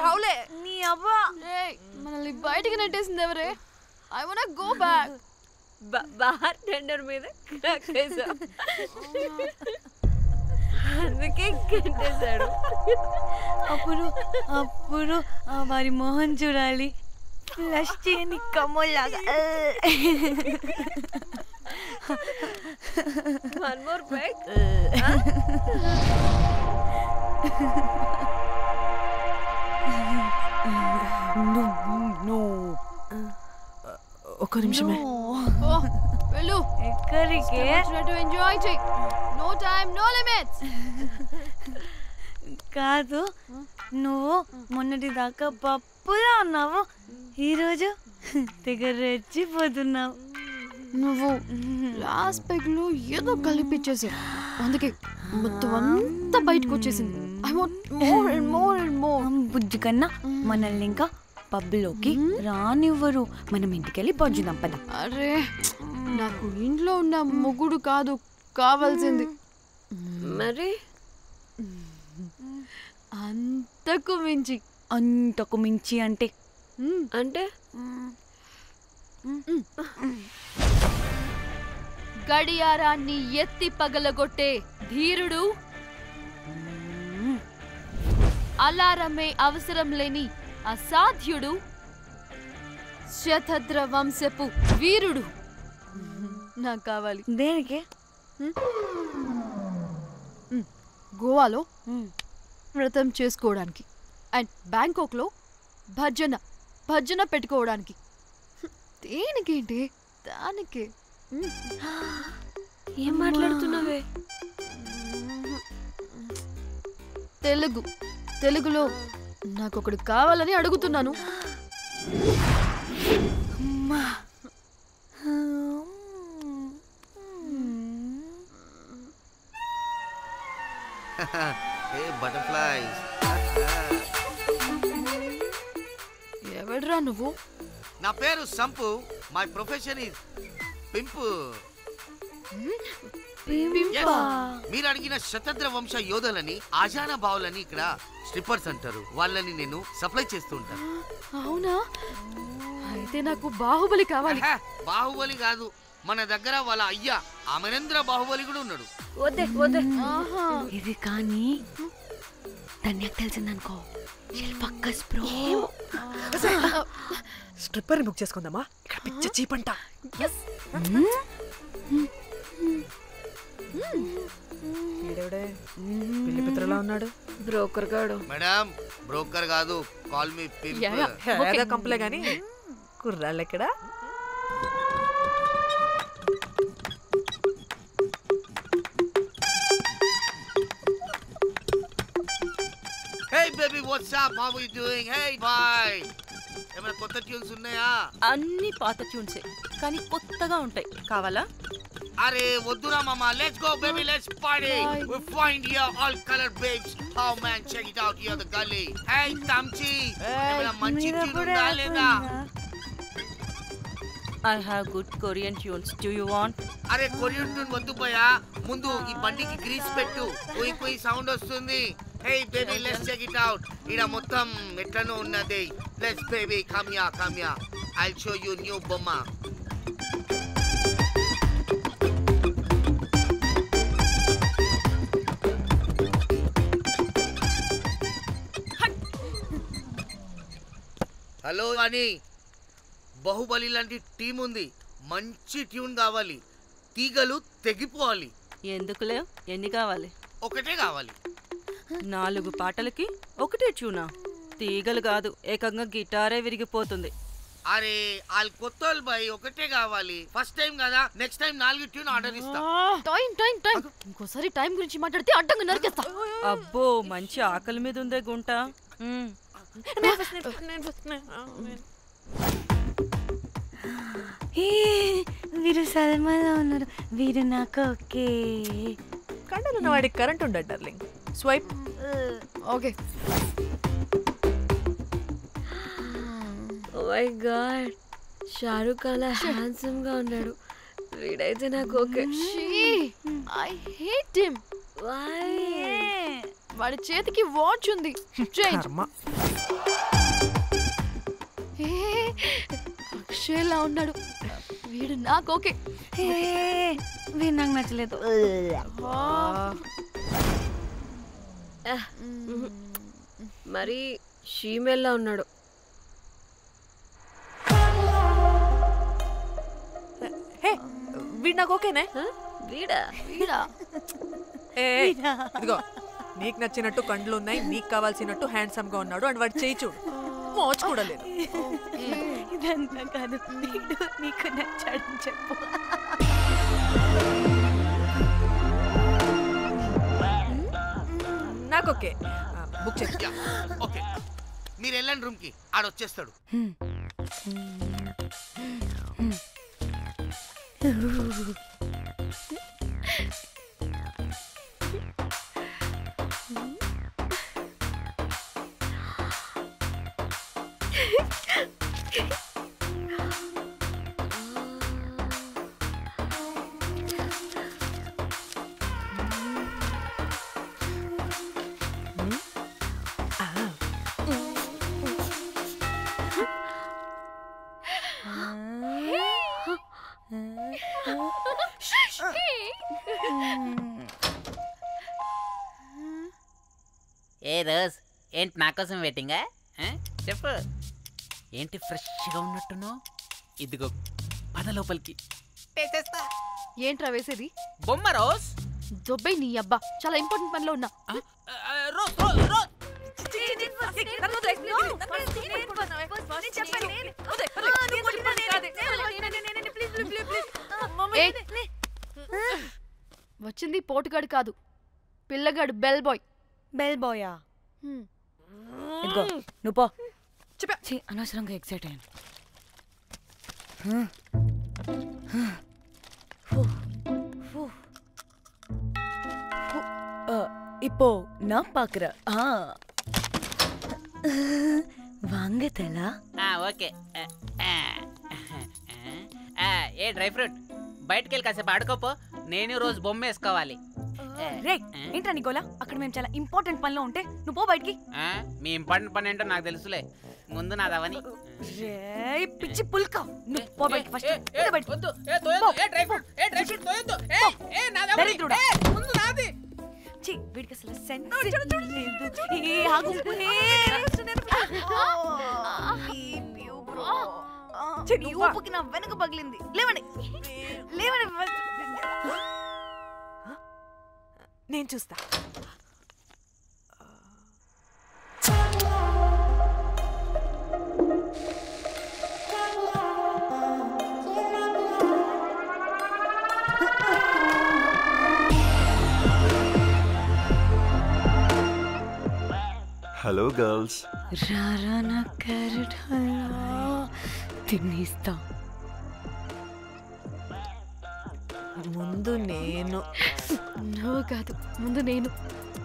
హౌలే నీ అబ్బా మనల్ని బయటికి నెట్టేసింది ఎవరే? I want go back. Bar tender మీద అందుకే కట్టేశాడు. అప్పుడు అప్పుడు వారి మొహం చూడాలి, ఫ్లష్ చేయని కమ్మోలాగా. One more back. ఒక్క నిమిషమే. వెళ్ళు. ఎక్కడికే? ఎంజాయ్ చెయ్. No time no limits. కాదు, నువ్వు మొన్నటి దాకా పప్పులా ఉన్నావు, ఈరోజు తెగ రెచ్చిపోతున్నావు. నువ్వు లాస్ట్ పెగ్ లో ఏదో కలిపిచ్చేసావు, అందుకే మొత్తం అంతా బయటకు వచ్చేసింది. I want more and more and more. బుజ్జి కన్నా మనల్ని ఇంకా పబ్లోకి రానివ్వరు. మనం ఇంటికెళ్ళి బజ్జుదాం పద. అరే, నాకు ఇంట్లో ఉన్న మొగుడు కాదు కావాల్సింది. మరి అంతకు మించి. అంతకు మించి అంటే అంటే గడియారాన్ని ఎత్తి పగలగొట్టే ధీరుడు, అలారమే అవసరం లేని అసాధ్యుడు, శతద్ర వంశపు వీరుడు నాకు కావాలి. దేనికి? గోవాలో వ్రతం చేసుకోవడానికి అండ్ బ్యాంకాక్లో భజన పెట్టుకోవడానికి. దేనికేంటి? దానికే. ఏం మాట్లాడుతున్నావే? తెలుగులో నాకొకడు కావాలని అడుగుతున్నాను. బటర్ఫ్లైస్. ఎవడ్రా నువ్వు? నా పేరు Sampu. My profession is pimp. మీరు అడిగిన శతద్ర వంశ యోధులని, ఆజానా బావులని ఇక్కడ స్ట్రిప్పర్స్ అంటారు. వాళ్ళని నేను సప్లై చేస్తూ ఉంటాను. అవునా? అయితే నాకు బాహుబలి కావాలి. బాహుబలి కాదు, మన దగ్గర వాళ్ళ అయ్యా అమరేంద్ర బాహుబలి కూడా ఉన్నాడు. వద్దే వద్దే. ఇది కానీ ధన్యకు తెలిసిందనుకో, స్ట్రిప్పర్ బుక్ చేసుకుందామా? ఇక్కడ పిచ్చ చీపంట. పిల్లి పిత్రలా ఉన్నాడు. బ్రోకర్ గాడు. మేడం, బ్రోకర్ కాదు, కాల్ మీ పింప్. కంపలే గాని కుర్రాళ్ళు ఎక్కడ? Hey baby, what's up? How are you doing? Hey bye. ఏమైనా కొత్త ట్యూన్స్ ఉన్నాయా? అన్ని పాత ట్యూన్సే, కానీ కొత్తగా ఉంటాయి. కావాలా? అరే వద్దురా మామా. Let's go baby, let's party. We find here all color babes. Oh man, check it out here the gully. Hey Tamchi, ఏమైనా మంచి ట్యూన్ ఉందా లేదా? I have good Korean tunes. Do you want? అరే కొరియన్ ట్యూన్ వద్దు పోయా, ముందు ఈ బండికి గ్రీస్ పెట్టు. కుయ్ కుయ్ సౌండ్ వస్తుంది. Hey baby, let's check it out. ఇడ మొత్తం ఎట్లనో ఉన్నది. Let's baby, come here. I'll show you new బొమ్మ. హలో అని, బాహుబలి లాంటి టీం ఉంది. మంచి ట్యూన్ కావాలి. తీగలు తెగిపోవాలి. ఎందుకులే, ఎన్ని కావాలి? ఒకటే కావాలి. 4 పాటలకి ఒకటే ట్యూనా? తీగలు కాదు, ఏకంగా గిటారే విరిగిపోతుంది. అరే వాళ్ళు కొత్త బాయ్, ఒకటే కావాలి. ఫస్ట్ టైం కదా, నెక్స్ట్ టైం 4 ట్యూన్ ఆర్డర్ ఇస్తా. టైం ఇంకోసారి టైం గురించి మాట్లాడితే అడ్డంగా నరికేస్తా. అబ్బో, మంచి ఆకలి మీద ఉందే గుంట. వీరు సల్మాలో ఉన్నారు. వీరు నాకు ఓకే. కండలున్న వాడికి కరెంట్ ఉండదు darling. Swipe. Okay. Oh my god, Shahrukh అలా హ్యాండ్సమ్ గా ఉన్నాడు. వీడైతే నాకు okay. I hate him. Why? వాడి చేతికి వాచ్ ఉంది. చేంజ్. అక్షయ్లా ఉన్నాడు వీడు. నాకు ఓకే. వీడు నాకు నచ్చలేదు. మరి షీమేల్లా ఉన్నాడు. హే వీడు నాకు ఓకేనే. వీడా వీడా? ఇదిగో నీకు నచ్చినట్టు కండ్లు ఉన్నాయి, నీకు కావాల్సినట్టు హ్యాండ్సమ్ గా ఉన్నాడు అండ్ వాడు చేయి చూడు, మోచ్ కూడా లేదు. ఇదంతా కాదు, వీడు నీకు నచ్చాడని చెప్పు. నాకు ఓకే. బుక్ చేసి ఓకే మీరు వెళ్ళండి రూమ్ కి, ఆడొచ్చేస్తాడు. ఏ రోజ్, ఏంటి నా కోసం వెయిటింగా? చెప్పు, ఏంటి ఫ్రెష్గా ఉన్నట్టున్నావు? ఇదిగో పద లోపలికి వేసేస్తా. ఏంట్రా వేసేది? బొమ్మ రోజ్. దొబ్బై నీ అబ్బా, చాలా ఇంపార్టెంట్ పనిలో ఉన్నా. రోజ్ రోజ్ రోజ్ వచ్చింది పోటుగాడు కాదు, పిల్లగాడు బెల్ బాయ్. బెల్ బాయా? ఇదిగో నువ్వు పో. చెప్పా అనవసరంగా ఎక్సైట్ అయ్యాను. இப்போ நான் பாக்குறேன். வாங்க தலா. ఓకే. ఏ డ్రై ఫ్రూట్, బయటకు వెళ్ళి కాసేపు ఆడుకోపో, నేను రోజు బొమ్మ వేసుకోవాలి. రే ఏంట్రా నీ గోలా? అక్కడ మేము చాలా ఇంపార్టెంట్ పనిలో ఉంటే నువ్వు పో బయటికి. మీ ఇంపార్టెంట్ పని ఏంటో నాకు తెలుసులే, ముందు నాదవని. రే పిచ్చి పుల్క, నువ్వు పో బయటికి ఫస్ట్. వీడికి అసలు సెన్స్ లేదు. ఏ ఆగు. నీ ఊపుకి నా వెనక పగిలింది. లేవండి లేవండి. నేను చూస్తా. Hello girls. రారా నా క్యారెట్ హల్వా తినేస్తా. ముందు నేను. నువ్వు కాదు, ముందు నేను.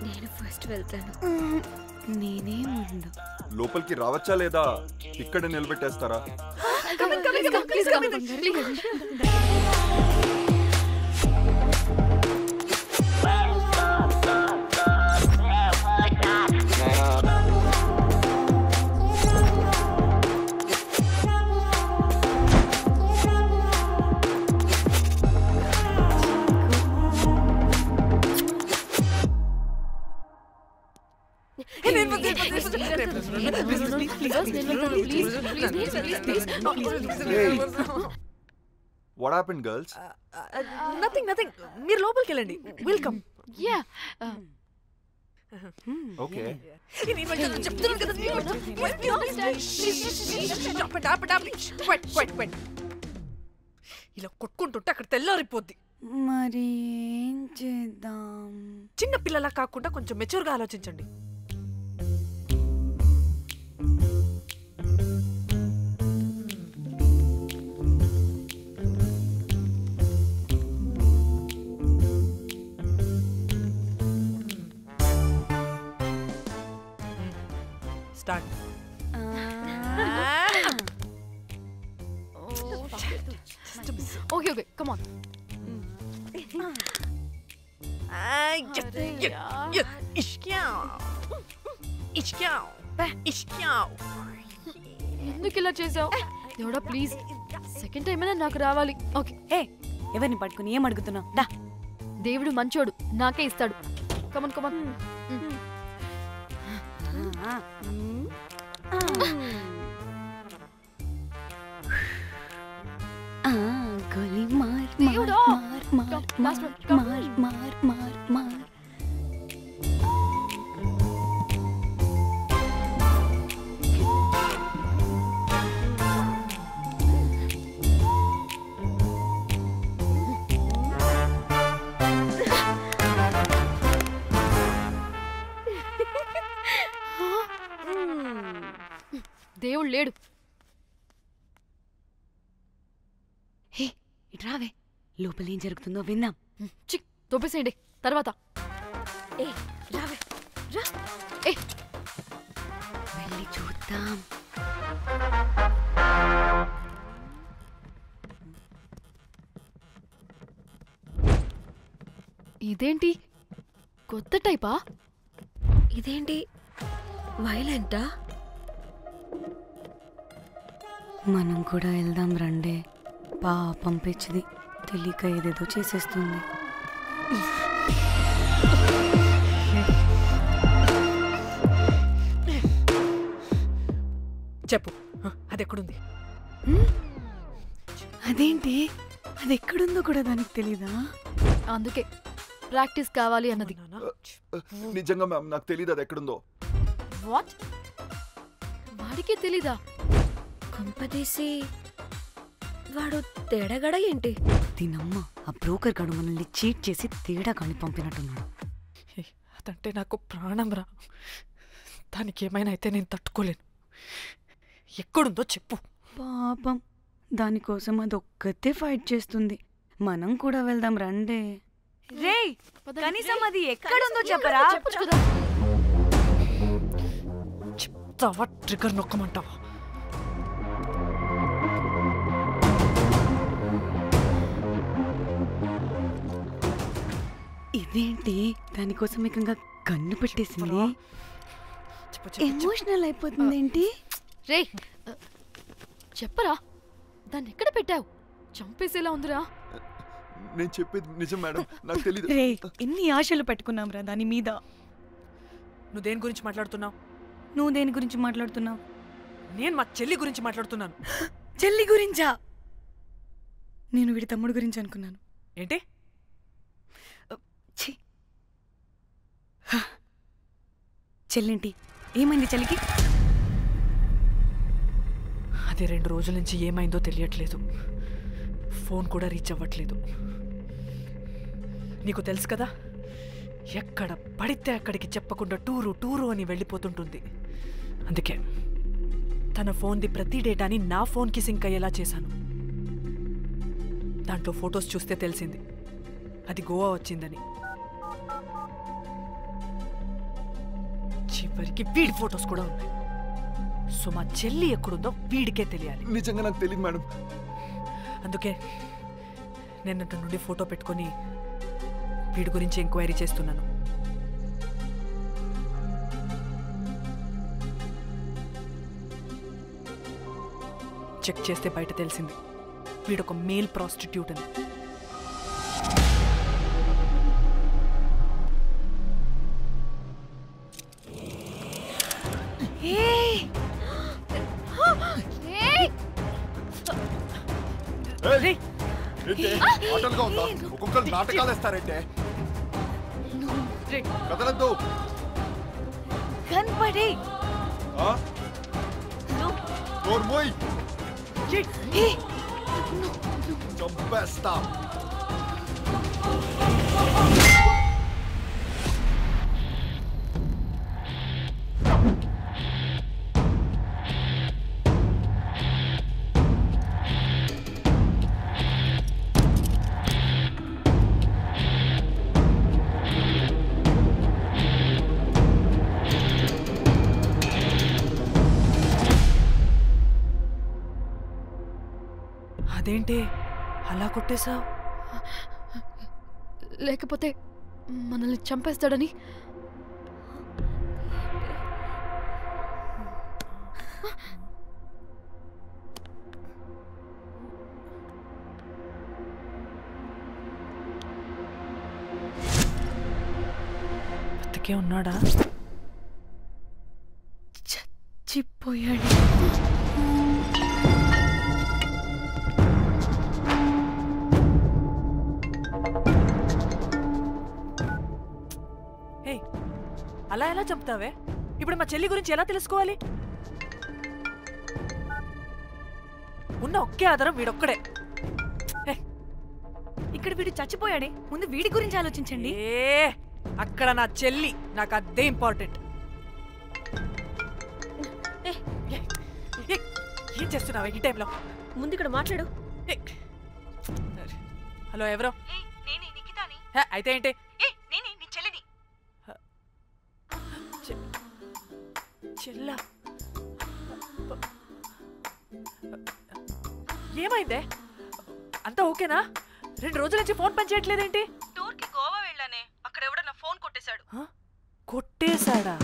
నేను ఫస్ట్ వెళ్తాను. నేనే ముందు. లోపలికి రావచ్చా లేదా ఇక్కడ నిలబెట్టేస్తారా? What happened, girls? Nothing. మీరు లోపలికి వెళ్ళండి. వెల్కమ్. యా. Okay. చెప్తున్నాను కదా. ఇలా కొట్టుకుంటుంటే అక్కడ తెల్లారిపోద్ది. మరి ఏం చేద్దాం? చిన్న పిల్లలా కాకుండా కొంచెం మెచ్యూర్గా ఆలోచించండి. స్టార్ట్. Okay come on. ఎందుకు ఇలా చేసావు దేవుడా ప్లీజ్ సెకండ్ టైం అయినా నాకు రావాలి ఓకే ఏ ఎవరిని పట్టుకుని ఏం అడుగుతున్నావు దా దేవుడు మంచోడు నాకే ఇస్తాడు కమన్ కమన్ గోలీ మార్ దేవుడా! మార్ Come, last one, come. మార్ మార్ మార్ దేవుడు లేడు హే ఇట్రావే లోపల ఏం జరుగుతుందో విందాం చిక్ తోపేసేయండి తర్వాత ఏ రావే రా ఏ వెళ్ళి చూద్దాం ఇదేంటి కొత్త టైపా ఇదేంటి వైలెంటా మనం కూడా వెళ్దాం రండే పాపం పిచ్చిది తెలియక ఏదేదో చేసేస్తుంది చెప్పు అది ఎక్కడుంది? అదేంటి అది ఎక్కడుందో కూడా దానికి తెలీదా అందుకే ప్రాక్టీస్ కావాలి అన్నది నిజంగా మ్యామ్ నాకు తెలియదు అది ఎక్కడుందో. వాట్ వాడికే తెలీదా కొంపదీసి వాడు తేడగడ ఏంటి? దీనమ్మ ఆ బ్రోకర్ గడు మనల్ని చీట్ చేసి తేడా కాని పంపినట్టున్నాడు. అదంటే నాకు ప్రాణం రా. దానికి ఏమైనా అయితే నేను తట్టుకోలేను. ఎక్కడుందో చెప్పు. పాపం దానికోసం అదొక్కతే ఫైట్ చేస్తుంది. మనం కూడా వెళ్దాం రండే. రేయ్ కనీసం అది ఎక్కడుందో చెప్పరా? చెప్పొచ్చు కదా. చెప్తావా ట్రిగర్ నొక్కమంటావా? ఇదేంటి దానికోసం ఏకంగా కన్ను పెట్టేసింది. ఎమోషనల్ అయిపోతుంది ఏంటి? రే చెప్పరా దాన్ని ఎక్కడ పెట్టావు? చంపేసేలా ఉందిరా. నేను చెప్పేది నిజం మేడం, నాకు తెలీదు. రే ఎన్ని ఆశలు పెట్టుకున్నాం రా దాని మీద. నువ్వు దేని గురించి మాట్లాడుతున్నావు? నువ్వు దేని గురించి మాట్లాడుతున్నావు? నేను మా చెల్లి గురించి మాట్లాడుతున్నాను. చెల్లి గురించా? నేను వీడి తమ్ముడు గురించి అనుకున్నాను. ఏంటి? చెల్లింటి ఏమైంది చెల్లికి? అది 2 రోజుల నుంచి ఏమైందో తెలియట్లేదు. ఫోన్ కూడా రీచ్ అవ్వట్లేదు. నీకు తెలుసు కదా, ఎక్కడ పడితే అక్కడికి చెప్పకుండా టూరు అని వెళ్ళిపోతుంటుంది. అందుకే తన ఫోన్ది ప్రతి డేటాని నా ఫోన్కి సింక్ అయ్యేలా చేశాను. దాంట్లో ఫొటోస్ చూస్తే తెలిసింది అది గోవా వచ్చిందని. చివరికి వీడి ఫొటోస్ కూడా ఉన్నాయి. సో మా చెల్లి ఎక్కడుందో వీడికే తెలియాలి. నిజంగా నాకు తెలియదు మేడం. అందుకే నిన్నటి నుండి ఫోటో పెట్టుకొని వీడి గురించి ఎంక్వైరీ చేస్తున్నాను. చెక్ చేస్తే బయట తెలిసింది వీడొక మేల్ ప్రాస్టిట్యూట్ అని. ఆటలుగా ఉందా? ఒక్కొక్కరు నాటకాలు వేస్తారంటే కదలద్దు. కనపడే చంపేస్తా. అదేంటి అలా కొట్టేశావు? లేకపోతే మనల్ని చంపేస్తాడని. బతికే ఉన్నాడా? చచ్చిపోయాడు. అలా ఎలా చంపుతావే? ఇప్పుడు మా చెల్లి గురించి ఎలా తెలుసుకోవాలి? ఉన్న ఒకే ఆధారం వీడొక్కడే. ఇక్కడ వీడు చచ్చిపోయాడే, ముందు వీడి గురించి ఆలోచించండి. అక్కడ నా చెల్లి, నాకు అదే ఇంపార్టెంట్. ఏం చేస్తున్నావే ఈ టైంలో? ముందు ఇక్కడ మాట్లాడు. హలో, ఎవరో? అయితే ఏంటి? చెల్లా, ఏమైందే? అంతా ఓకేనా? 2 రోజుల నుంచి ఫోన్ పని చేయట్లేదేంటి? టూర్కి గోవా వెళ్ళానే, అక్కడ ఎవడన్నా ఫోన్ కొట్టేశాడు. కొట్టేశాడా?